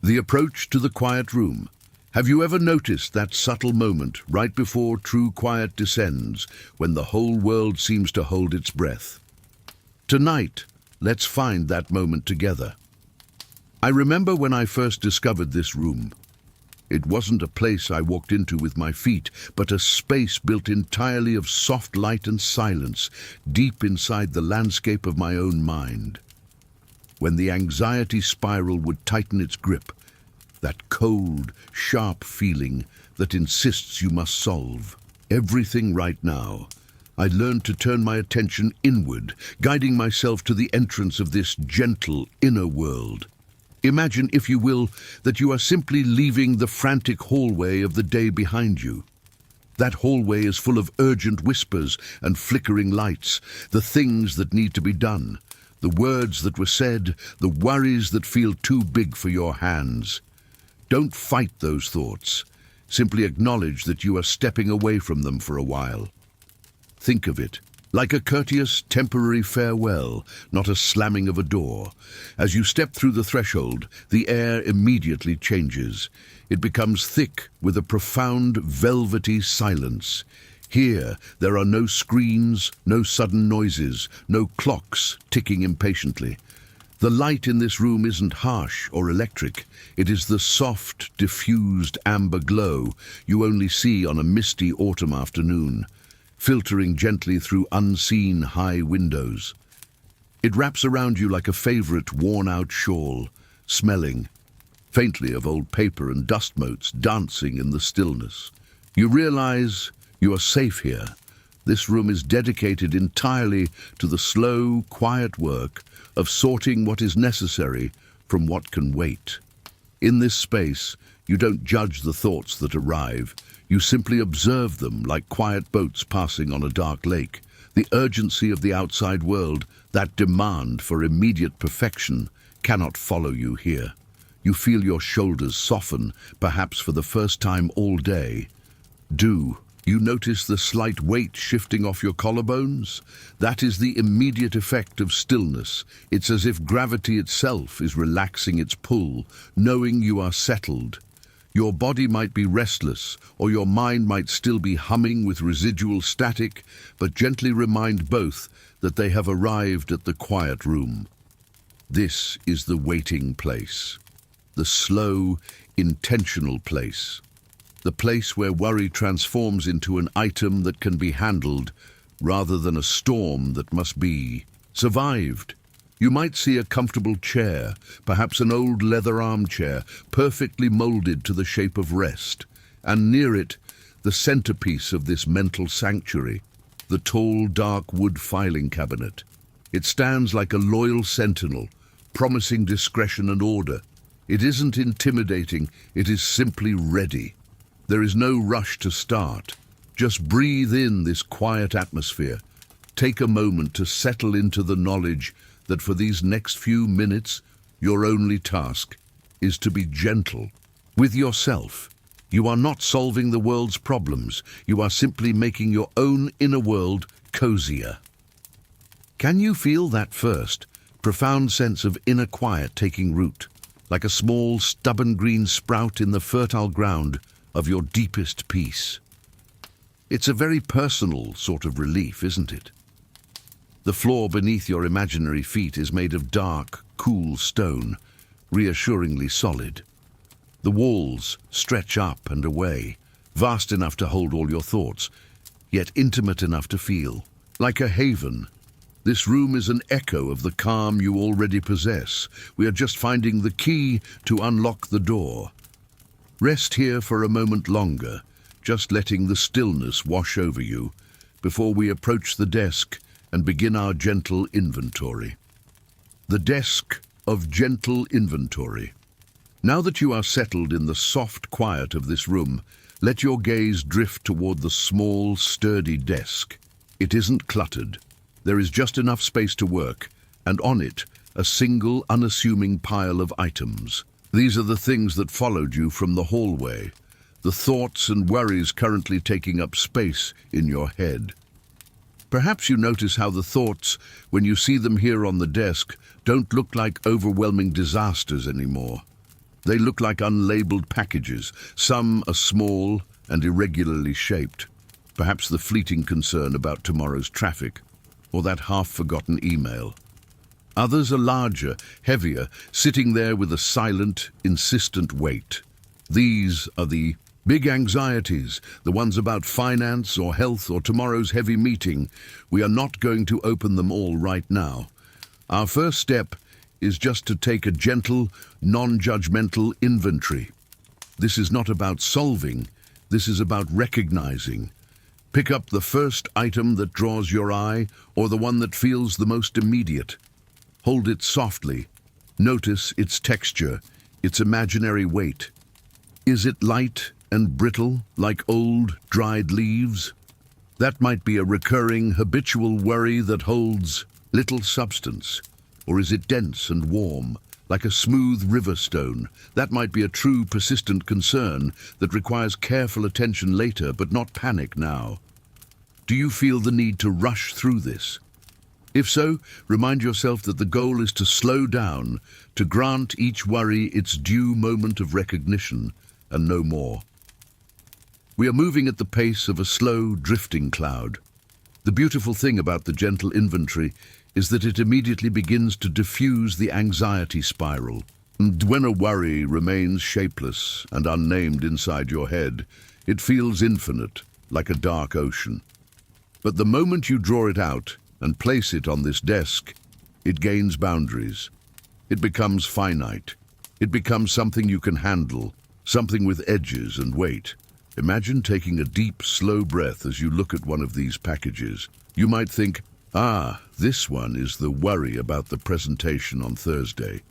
The approach to the quiet room. Have you ever noticed that subtle moment right before true quiet descends, when the whole world seems to hold its breath? Tonight, let's find that moment together. I remember when I first discovered this room. It wasn't a place I walked into with my feet, but a space built entirely of soft light and silence, deep inside the landscape of my own mind. When the anxiety spiral would tighten its grip, that cold, sharp feeling that insists you must solve everything right now, I learned to turn my attention inward, guiding myself to the entrance of this gentle inner world. Imagine, if you will, that you are simply leaving the frantic hallway of the day behind you. That hallway is full of urgent whispers and flickering lights, the things that need to be done, the words that were said, the worries that feel too big for your hands. Don't fight those thoughts. Simply acknowledge that you are stepping away from them for a while. Think of it like a courteous, temporary farewell, not a slamming of a door. As you step through the threshold, the air immediately changes. It becomes thick with a profound, velvety silence. Here, there are no screens, no sudden noises, no clocks ticking impatiently. The light in this room isn't harsh or electric. It is the soft, diffused amber glow you only see on a misty autumn afternoon, filtering gently through unseen high windows. It wraps around you like a favorite worn-out shawl, smelling faintly of old paper and dust motes dancing in the stillness. You realize you are safe here. This room is dedicated entirely to the slow, quiet work of sorting what is necessary from what can wait. In this space, you don't judge the thoughts that arrive. You simply observe them like quiet boats passing on a dark lake. The urgency of the outside world, that demand for immediate perfection, cannot follow you here. You feel your shoulders soften, perhaps for the first time all day. Do you notice the slight weight shifting off your collarbones? That is the immediate effect of stillness. It's as if gravity itself is relaxing its pull, knowing you are settled. Your body might be restless, or your mind might still be humming with residual static, but gently remind both that they have arrived at the quiet room. This is the waiting place, the slow, intentional place, the place where worry transforms into an item that can be handled rather than a storm that must be survived. You might see a comfortable chair, perhaps an old leather armchair, perfectly molded to the shape of rest, and near it, the centerpiece of this mental sanctuary, the tall, dark wood filing cabinet. It stands like a loyal sentinel, promising discretion and order. It isn't intimidating, it is simply ready. There is no rush to start. Just breathe in this quiet atmosphere. Take a moment to settle into the knowledge that for these next few minutes, your only task is to be gentle with yourself. You are not solving the world's problems. You are simply making your own inner world cozier. Can you feel that first, profound sense of inner quiet taking root, like a small, stubborn green sprout in the fertile ground of your deepest peace? It's a very personal sort of relief, isn't it? The floor beneath your imaginary feet is made of dark, cool stone, reassuringly solid. The walls stretch up and away, vast enough to hold all your thoughts, yet intimate enough to feel. Like a haven, this room is an echo of the calm you already possess. We are just finding the key to unlock the door. Rest here for a moment longer, just letting the stillness wash over you, before we approach the desk and begin our gentle inventory. The desk of gentle inventory. Now that you are settled in the soft quiet of this room, let your gaze drift toward the small, sturdy desk. It isn't cluttered. There is just enough space to work, and on it, a single, unassuming pile of items. These are the things that followed you from the hallway, the thoughts and worries currently taking up space in your head. Perhaps you notice how the thoughts, when you see them here on the desk, don't look like overwhelming disasters anymore. They look like unlabeled packages. Some are small and irregularly shaped. Perhaps the fleeting concern about tomorrow's traffic, or that half-forgotten email. Others are larger, heavier, sitting there with a silent, insistent weight. These are the big anxieties, the ones about finance or health or tomorrow's heavy meeting. We are not going to open them all right now. Our first step is just to take a gentle, non-judgmental inventory. This is not about solving, this is about recognizing. Pick up the first item that draws your eye or the one that feels the most immediate. Hold it softly. Notice its texture, its imaginary weight. Is it light and brittle like old, dried leaves? That might be a recurring, habitual worry that holds little substance. Or is it dense and warm, like a smooth river stone? That might be a true, persistent concern that requires careful attention later, but not panic now. Do you feel the need to rush through this? If so, remind yourself that the goal is to slow down, to grant each worry its due moment of recognition, and no more. We are moving at the pace of a slow, drifting cloud. The beautiful thing about the gentle inventory is that it immediately begins to diffuse the anxiety spiral. And when a worry remains shapeless and unnamed inside your head, it feels infinite, like a dark ocean. But the moment you draw it out and place it on this desk, it gains boundaries. It becomes finite. It becomes something you can handle, something with edges and weight. Imagine taking a deep, slow breath as you look at one of these packages. You might think, this one is the worry about the presentation on Thursday.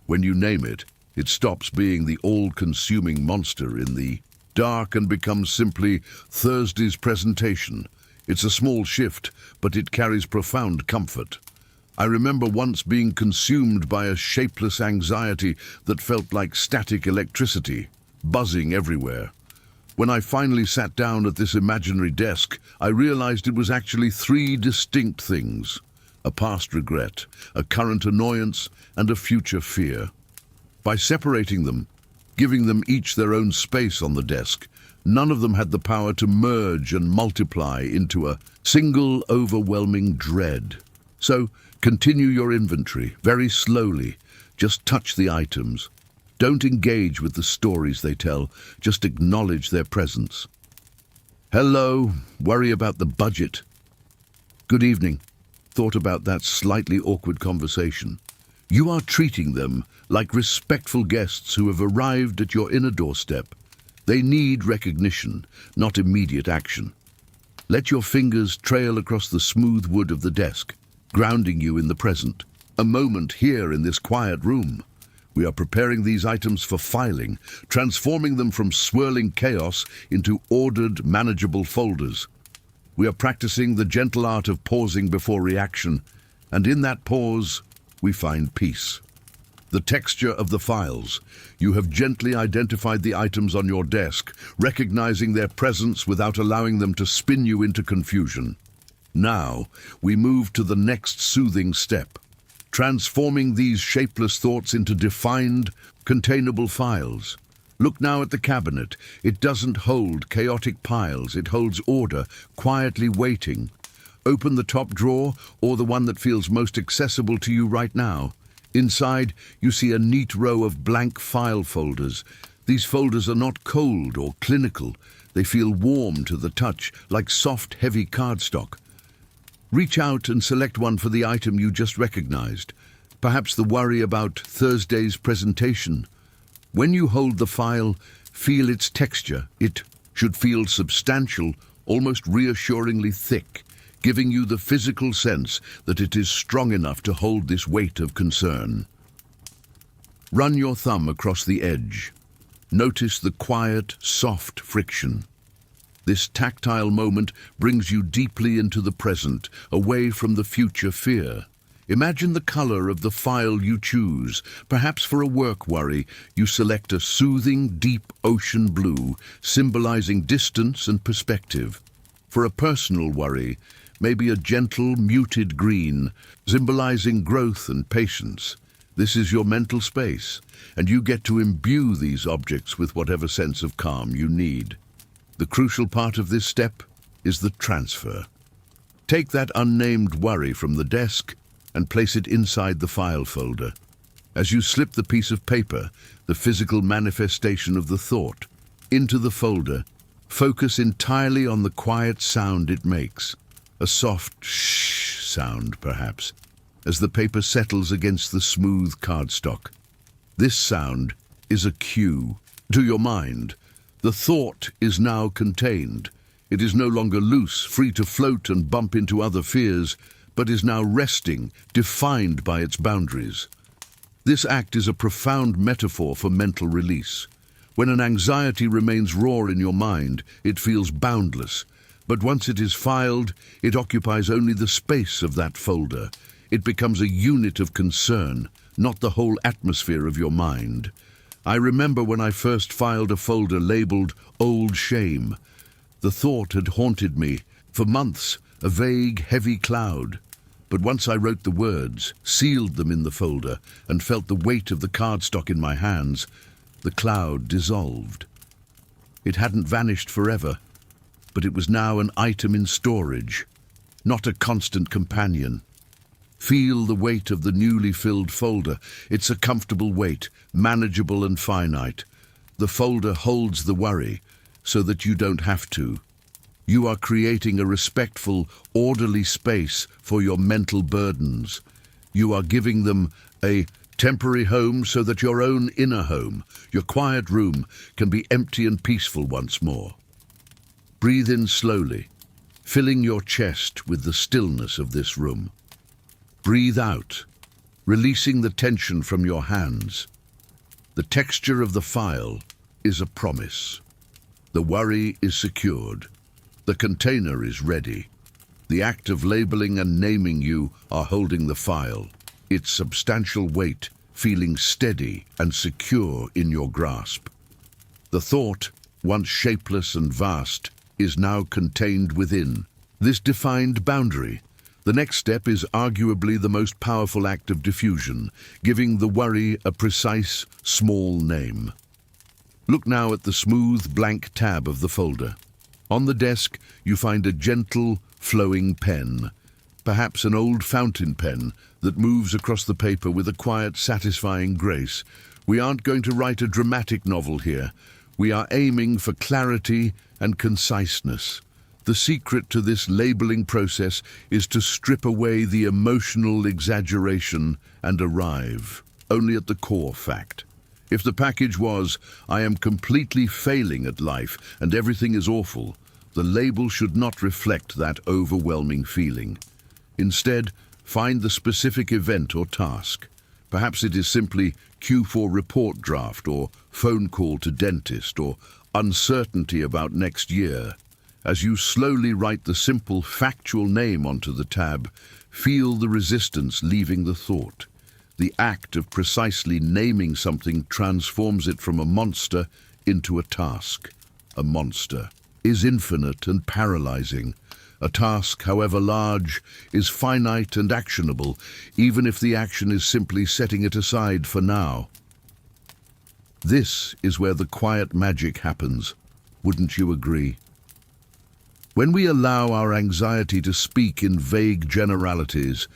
When you name it, it stops being the all-consuming monster in the dark and becomes simply Thursday's presentation. It's a small shift, but it carries profound comfort. I remember once being consumed by a shapeless anxiety that felt like static electricity, buzzing everywhere. When I finally sat down at this imaginary desk, I realized it was actually three distinct things: a past regret, a current annoyance, and a future fear. By separating them, giving them each their own space on the desk, none of them had the power to merge and multiply into a single overwhelming dread. So, continue your inventory, very slowly. Just touch the items. Don't engage with the stories they tell, just acknowledge their presence. Hello, worry about the budget. Good evening. Thought about that slightly awkward conversation. You are treating them like respectful guests who have arrived at your inner doorstep. They need recognition, not immediate action. Let your fingers trail across the smooth wood of the desk, grounding you in the present. A moment here in this quiet room. We are preparing these items for filing, transforming them from swirling chaos into ordered, manageable folders. We are practicing the gentle art of pausing before reaction, and in that pause, we find peace. The texture of the files. You have gently identified the items on your desk, recognizing their presence without allowing them to spin you into confusion. Now, we move to the next soothing step. Transforming these shapeless thoughts into defined, containable files. Look now at the cabinet. It doesn't hold chaotic piles. It holds order, quietly waiting. Open the top drawer, or the one that feels most accessible to you right now. Inside, you see a neat row of blank file folders. These folders are not cold or clinical. They feel warm to the touch, like soft, heavy cardstock. Reach out and select one for the item you just recognized. Perhaps the worry about Thursday's presentation. When you hold the file, feel its texture. It should feel substantial, almost reassuringly thick, giving you the physical sense that it is strong enough to hold this weight of concern. Run your thumb across the edge. Notice the quiet, soft friction. This tactile moment brings you deeply into the present, away from the future fear. Imagine the color of the file you choose. Perhaps for a work worry, you select a soothing, deep ocean blue, symbolizing distance and perspective. For a personal worry, maybe a gentle, muted green, symbolizing growth and patience. This is your mental space, and you get to imbue these objects with whatever sense of calm you need. The crucial part of this step is the transfer. Take that unnamed worry from the desk and place it inside the file folder. As you slip the piece of paper, the physical manifestation of the thought, into the folder, focus entirely on the quiet sound it makes, a soft shh sound perhaps, as the paper settles against the smooth cardstock. This sound is a cue to your mind. The thought is now contained. It is no longer loose, free to float and bump into other fears, but is now resting, defined by its boundaries. This act is a profound metaphor for mental release. When an anxiety remains raw in your mind, it feels boundless. But once it is filed, it occupies only the space of that folder. It becomes a unit of concern, not the whole atmosphere of your mind. I remember when I first filed a folder labeled Old Shame. The thought had haunted me for months, a vague, heavy cloud. But once I wrote the words, sealed them in the folder, and felt the weight of the cardstock in my hands, the cloud dissolved. It hadn't vanished forever, but it was now an item in storage, not a constant companion. Feel the weight of the newly filled folder. It's a comfortable weight, manageable and finite. The folder holds the worry, so that you don't have to. You are creating a respectful, orderly space for your mental burdens. You are giving them a temporary home so that your own inner home, your quiet room, can be empty and peaceful once more. Breathe in slowly, filling your chest with the stillness of this room. Breathe out, releasing the tension from your hands. The texture of the file is a promise. The worry is secured. The container is ready. The act of labeling and naming you are holding the file, its substantial weight feeling steady and secure in your grasp. The thought, once shapeless and vast, is now contained within this defined boundary. The next step is arguably the most powerful act of diffusion, giving the worry a precise, small name. Look now at the smooth, blank tab of the folder. On the desk, you find a gentle, flowing pen, perhaps an old fountain pen that moves across the paper with a quiet, satisfying grace. We aren't going to write a dramatic novel here. We are aiming for clarity and conciseness. The secret to this labeling process is to strip away the emotional exaggeration and arrive only at the core fact. If the package was, "I am completely failing at life and everything is awful," the label should not reflect that overwhelming feeling. Instead, find the specific event or task. Perhaps it is simply Q4 report draft or phone call to dentist or uncertainty about next year. As you slowly write the simple, factual name onto the tab, feel the resistance leaving the thought. The act of precisely naming something transforms it from a monster into a task. A monster is infinite and paralyzing. A task, however large, is finite and actionable, even if the action is simply setting it aside for now. This is where the quiet magic happens. Wouldn't you agree? When we allow our anxiety to speak in vague generalities,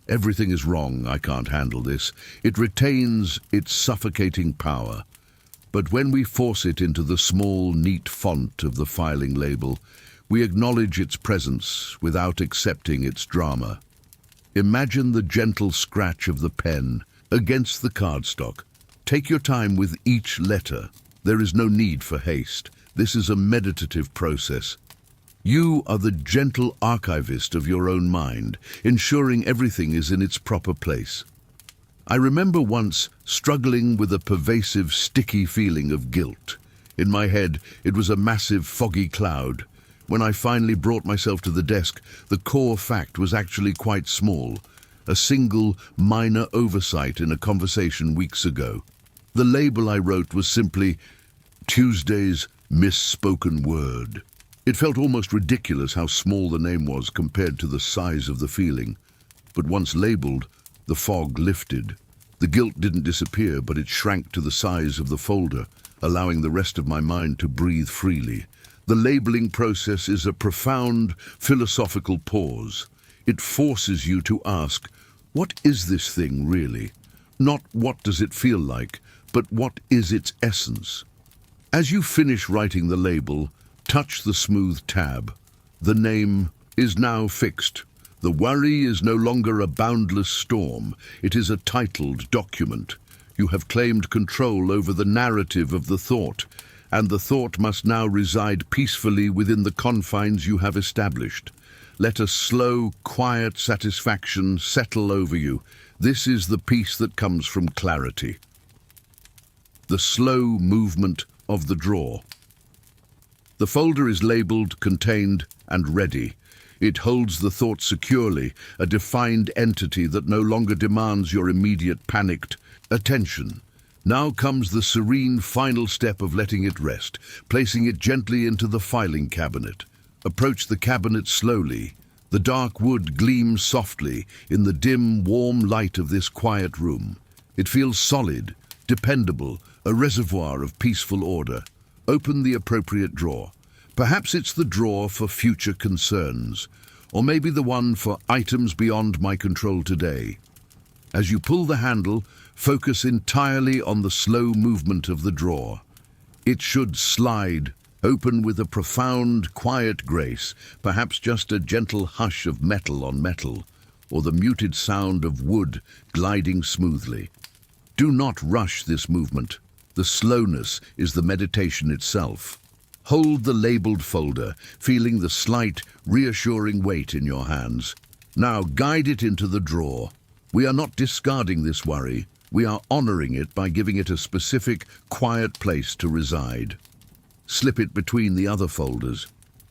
"Everything is wrong, I can't handle this," it retains its suffocating power. But when we force it into the small, neat font of the filing label, we acknowledge its presence without accepting its drama. Imagine the gentle scratch of the pen against the cardstock. Take your time with each letter. There is no need for haste. This is a meditative process. You are the gentle archivist of your own mind, ensuring everything is in its proper place. I remember once struggling with a pervasive, sticky feeling of guilt. In my head, it was a massive, foggy cloud. When I finally brought myself to the desk, the core fact was actually quite small. A single, minor oversight in a conversation weeks ago. The label I wrote was simply Tuesday's misspoken word. It felt almost ridiculous how small the name was compared to the size of the feeling. But once labeled, the fog lifted. The guilt didn't disappear, but it shrank to the size of the folder, allowing the rest of my mind to breathe freely. The labeling process is a profound philosophical pause. It forces you to ask, what is this thing really? Not what does it feel like, but what is its essence? As you finish writing the label, touch the smooth tab. The name is now fixed. The worry is no longer a boundless storm. It is a titled document. You have claimed control over the narrative of the thought, and the thought must now reside peacefully within the confines you have established. Let a slow, quiet satisfaction settle over you. This is the peace that comes from clarity. The slow movement of the drawer. The folder is labeled, contained, and ready. It holds the thought securely, a defined entity that no longer demands your immediate panicked attention. Now comes the serene final step of letting it rest, placing it gently into the filing cabinet. Approach the cabinet slowly. The dark wood gleams softly in the dim, warm light of this quiet room. It feels solid, dependable, a reservoir of peaceful order. Open the appropriate drawer. Perhaps it's the drawer for future concerns, or maybe the one for items beyond my control today. As you pull the handle, focus entirely on the slow movement of the drawer. It should slide open with a profound, quiet grace, perhaps just a gentle hush of metal on metal, or the muted sound of wood gliding smoothly. Do not rush this movement. The slowness is the meditation itself. Hold the labeled folder, feeling the slight, reassuring weight in your hands. Now guide it into the drawer. We are not discarding this worry. We are honoring it by giving it a specific, quiet place to reside. Slip it between the other folders.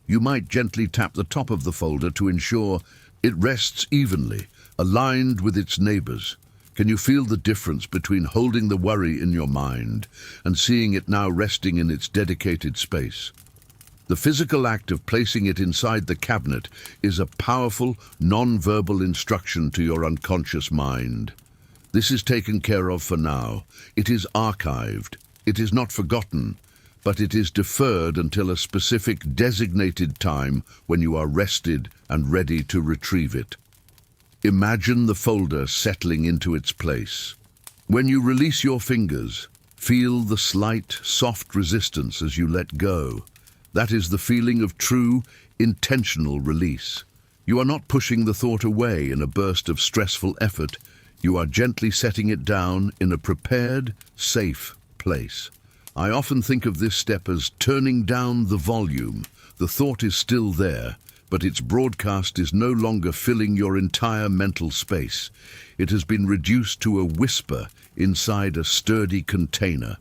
You might gently tap the top of the folder to ensure it rests evenly, aligned with its neighbors. Can you feel the difference between holding the worry in your mind and seeing it now resting in its dedicated space? The physical act of placing it inside the cabinet is a powerful, non-verbal instruction to your unconscious mind. This is taken care of for now. It is archived. It is not forgotten, but it is deferred until a specific designated time when you are rested and ready to retrieve it. Imagine the folder settling into its place. When you release your fingers, feel the slight, soft resistance as you let go. That is the feeling of true, intentional release. You are not pushing the thought away in a burst of stressful effort. You are gently setting it down in a prepared, safe place. I often think of this step as turning down the volume. The thought is still there, but its broadcast is no longer filling your entire mental space. It has been reduced to a whisper inside a sturdy container.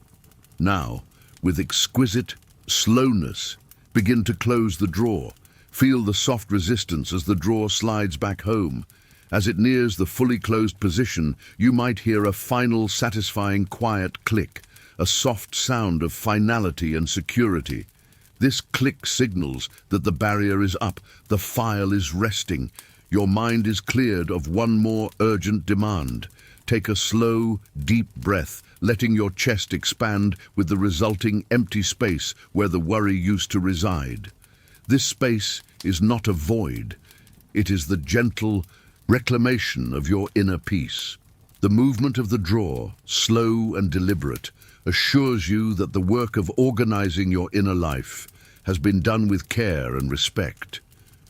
Now, with exquisite slowness, begin to close the drawer. Feel the soft resistance as the drawer slides back home. As it nears the fully closed position, you might hear a final satisfying quiet click, a soft sound of finality and security. This click signals that the barrier is up, the file is resting. Your mind is cleared of one more urgent demand. Take a slow, deep breath, letting your chest expand with the resulting empty space where the worry used to reside. This space is not a void. It is the gentle reclamation of your inner peace. The movement of the drawer, slow and deliberate, assures you that the work of organizing your inner life has been done with care and respect.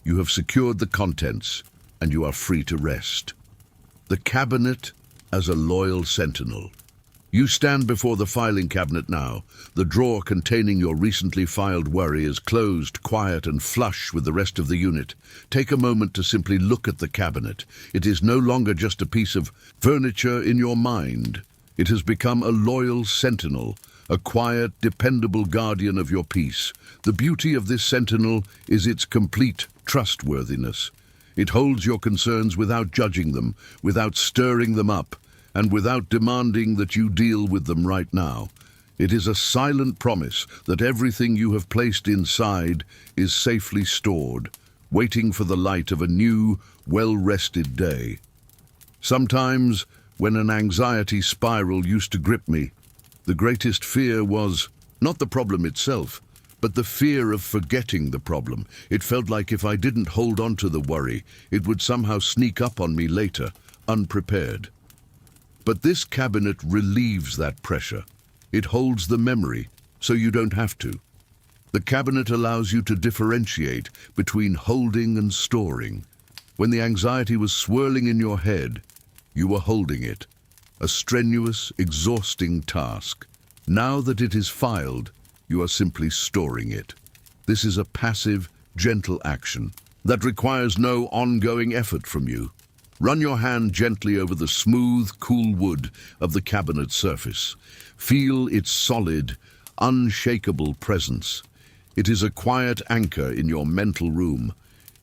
You have secured the contents, and you are free to rest. The cabinet as a loyal sentinel. You stand before the filing cabinet now. The drawer containing your recently filed worry is closed, quiet, and flush with the rest of the unit. Take a moment to simply look at the cabinet. It is no longer just a piece of furniture in your mind. It has become a loyal sentinel, a quiet, dependable guardian of your peace. The beauty of this sentinel is its complete trustworthiness. It holds your concerns without judging them, without stirring them up, and without demanding that you deal with them right now. It is a silent promise that everything you have placed inside is safely stored, waiting for the light of a new, well-rested day. Sometimes, When an anxiety spiral used to grip me, the greatest fear was not the problem itself, but the fear of forgetting the problem. It felt like if I didn't hold on to the worry, it would somehow sneak up on me later, unprepared. But this cabinet relieves that pressure. It holds the memory, so you don't have to. The cabinet allows you to differentiate between holding and storing. When the anxiety was swirling in your head, you were holding it. A strenuous, exhausting task. Now that it is filed, you are simply storing it. This is a passive, gentle action that requires no ongoing effort from you. Run your hand gently over the smooth, cool wood of the cabinet surface. Feel its solid, unshakable presence. It is a quiet anchor in your mental room.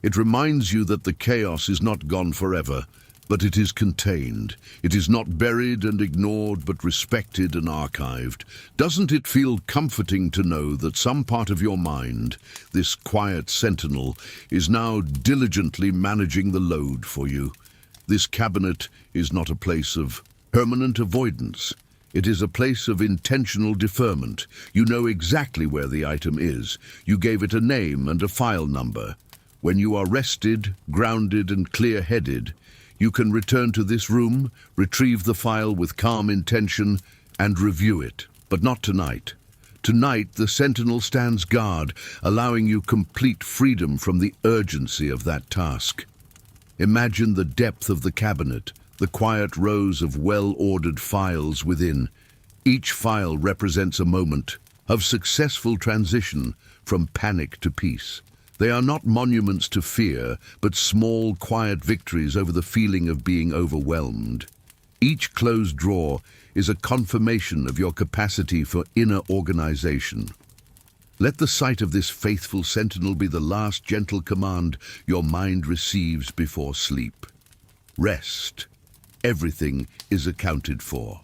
It reminds you that the chaos is not gone forever, but it is contained. It is not buried and ignored, but respected and archived. Doesn't it feel comforting to know that some part of your mind, this quiet sentinel, is now diligently managing the load for you? This cabinet is not a place of permanent avoidance. It is a place of intentional deferment. You know exactly where the item is. You gave it a name and a file number. When you are rested, grounded, and clear-headed, you can return to this room, retrieve the file with calm intention, and review it. But not tonight. Tonight, the sentinel stands guard, allowing you complete freedom from the urgency of that task. Imagine the depth of the cabinet, the quiet rows of well-ordered files within. Each file represents a moment of successful transition from panic to peace. They are not monuments to fear, but small, quiet victories over the feeling of being overwhelmed. Each closed drawer is a confirmation of your capacity for inner organization. Let the sight of this faithful sentinel be the last gentle command your mind receives before sleep. Rest. Everything is accounted for.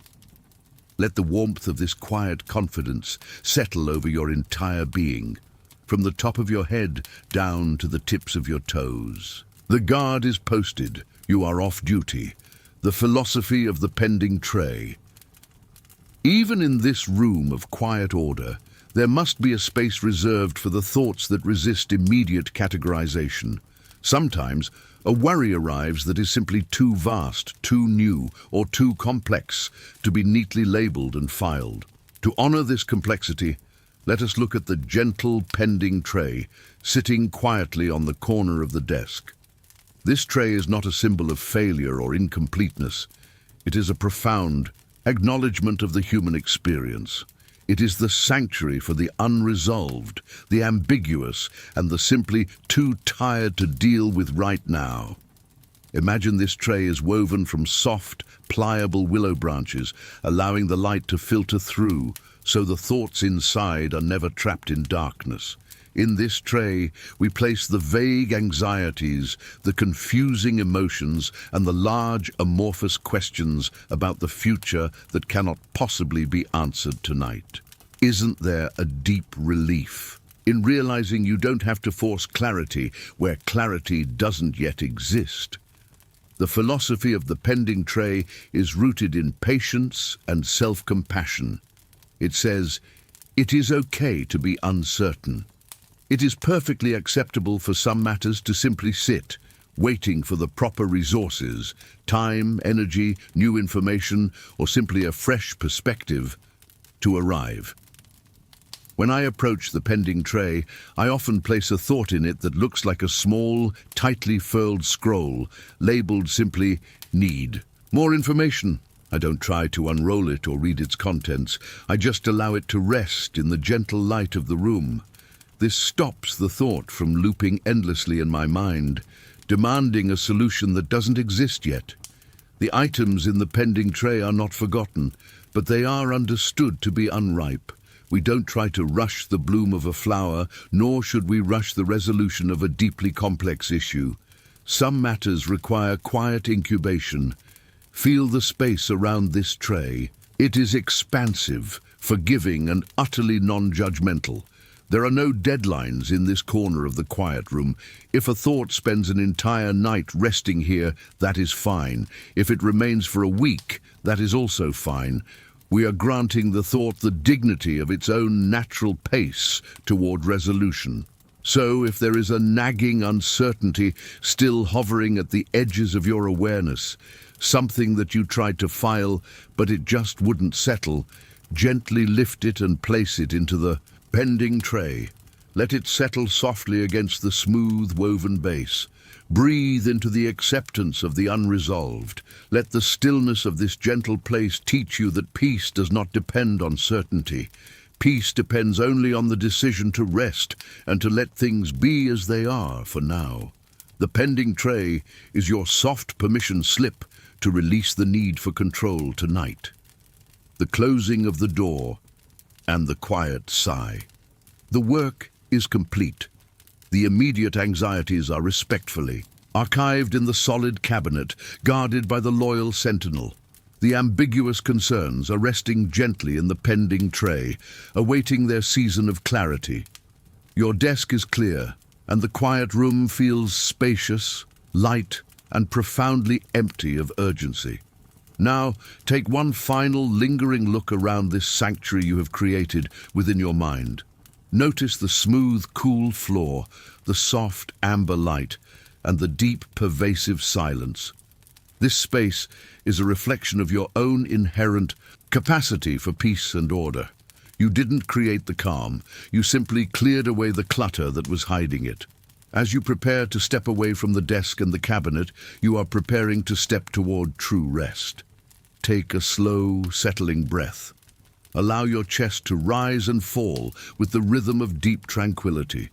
Let the warmth of this quiet confidence settle over your entire being, from the top of your head down to the tips of your toes. The guard is posted. You are off duty. The philosophy of the pending tray. Even in this room of quiet order, there must be a space reserved for the thoughts that resist immediate categorization. Sometimes, a worry arrives that is simply too vast, too new, or too complex to be neatly labeled and filed. To honor this complexity, let us look at the gentle pending tray sitting quietly on the corner of the desk. This tray is not a symbol of failure or incompleteness. It is a profound acknowledgement of the human experience. It is the sanctuary for the unresolved, the ambiguous, and the simply too tired to deal with right now. Imagine this tray is woven from soft, pliable willow branches, allowing the light to filter through, so the thoughts inside are never trapped in darkness. In this tray, we place the vague anxieties, the confusing emotions, and the large, amorphous questions about the future that cannot possibly be answered tonight. Isn't there a deep relief in realizing you don't have to force clarity where clarity doesn't yet exist? The philosophy of the pending tray is rooted in patience and self-compassion. It says, it is okay to be uncertain. It is perfectly acceptable for some matters to simply sit, waiting for the proper resources, time, energy, new information, or simply a fresh perspective to arrive. When I approach the pending tray, I often place a thought in it that looks like a small, tightly furled scroll, labeled simply, need. More information. I don't try to unroll it or read its contents. I just allow it to rest in the gentle light of the room. This stops the thought from looping endlessly in my mind, demanding a solution that doesn't exist yet. The items in the pending tray are not forgotten, but they are understood to be unripe. We don't try to rush the bloom of a flower, nor should we rush the resolution of a deeply complex issue. Some matters require quiet incubation. Feel the space around this tray. It is expansive, forgiving, and utterly non-judgmental. There are no deadlines in this corner of the quiet room. If a thought spends an entire night resting here, that is fine. If it remains for a week, that is also fine. We are granting the thought the dignity of its own natural pace toward resolution. So, if there is a nagging uncertainty still hovering at the edges of your awareness, something that you tried to file but it just wouldn't settle, gently lift it and place it into the pending tray. Let it settle softly against the smooth woven base. Breathe into the acceptance of the unresolved. Let the stillness of this gentle place teach you that peace does not depend on certainty. Peace depends only on the decision to rest and to let things be as they are for now. The pending tray is your soft permission slip to release the need for control tonight. The closing of the door and the quiet sigh. The work is complete. The immediate anxieties are respectfully archived in the solid cabinet, guarded by the loyal sentinel. The ambiguous concerns are resting gently in the pending tray, awaiting their season of clarity. Your desk is clear, and the quiet room feels spacious, light, and profoundly empty of urgency. Now, take one final lingering look around this sanctuary you have created within your mind. Notice the smooth, cool floor, the soft amber light, and the deep, pervasive silence. This space is a reflection of your own inherent capacity for peace and order. You didn't create the calm, you simply cleared away the clutter that was hiding it. As you prepare to step away from the desk and the cabinet, you are preparing to step toward true rest. Take a slow, settling breath. Allow your chest to rise and fall with the rhythm of deep tranquility.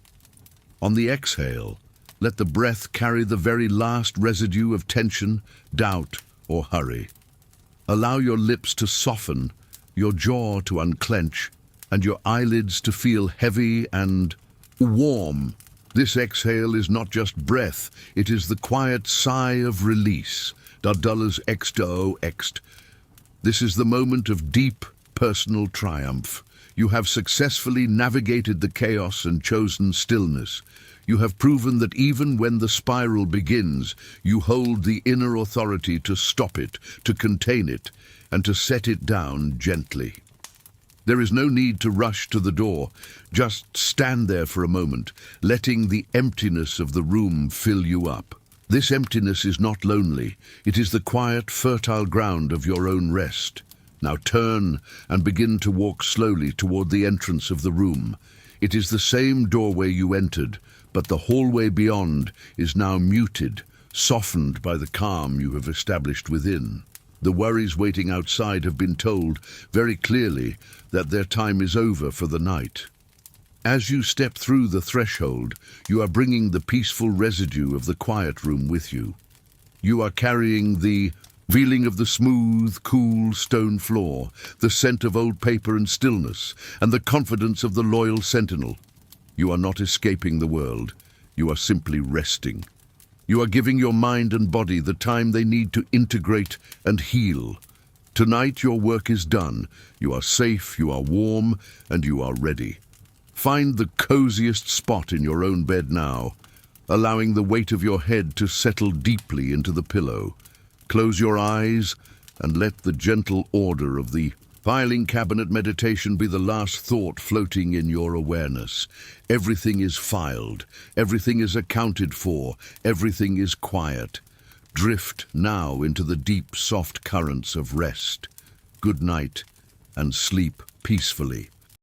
On the exhale, let the breath carry the very last residue of tension, doubt, or hurry. Allow your lips to soften, your jaw to unclench, and your eyelids to feel heavy and warm. This exhale is not just breath, it is the quiet sigh of release. Dardullah's exto ext. This is the moment of deep personal triumph. You have successfully navigated the chaos and chosen stillness. You have proven that even when the spiral begins, you hold the inner authority to stop it, to contain it, and to set it down gently. There is no need to rush to the door. Just stand there for a moment, letting the emptiness of the room fill you up. This emptiness is not lonely. It is the quiet, fertile ground of your own rest. Now turn and begin to walk slowly toward the entrance of the room. It is the same doorway you entered, but the hallway beyond is now muted, softened by the calm you have established within. The worries waiting outside have been told very clearly that their time is over for the night. As you step through the threshold, you are bringing the peaceful residue of the quiet room with you. You are carrying the feeling of the smooth, cool stone floor, the scent of old paper and stillness, and the confidence of the loyal sentinel. You are not escaping the world. You are simply resting. You are giving your mind and body the time they need to integrate and heal. Tonight your work is done. You are safe, you are warm, and you are ready. Find the coziest spot in your own bed now, allowing the weight of your head to settle deeply into the pillow. Close your eyes and let the gentle order of the filing cabinet meditation be the last thought floating in your awareness. Everything is filed, everything is accounted for, everything is quiet. Drift now into the deep, soft currents of rest. Good night, and sleep peacefully.